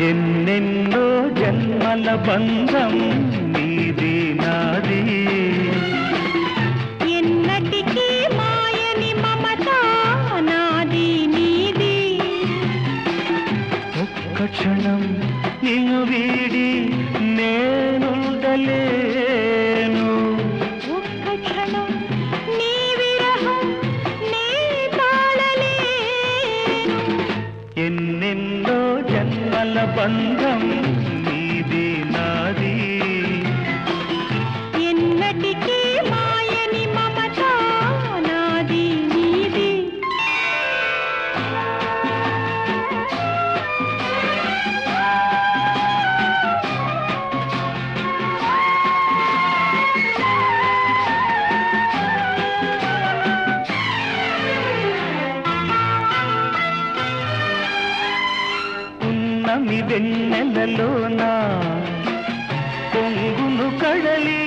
ఎన్నెన్నో జన్మల బంధం నీది నాది, ఎన్నటికీ మాయని మమత నాది నీది. ఒక్క క్షణం నిన్ను వీడి నేనుండలేను, ఒక్క క్షణం నీ విరహం నే తాళలేను. ఎన్నెన్నో జన్మల బంధం నీది నాది, ఎన్నటికీ మాయని మమత నాది నీది. ఉన్నమి వెన్నెలలోన పొంగును కడలి,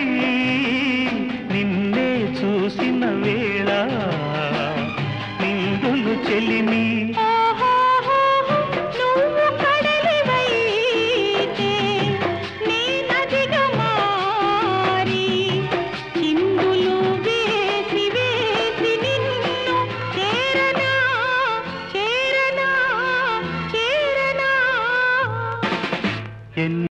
నిన్నే చూసిన వేళ నిండులు చెలిమి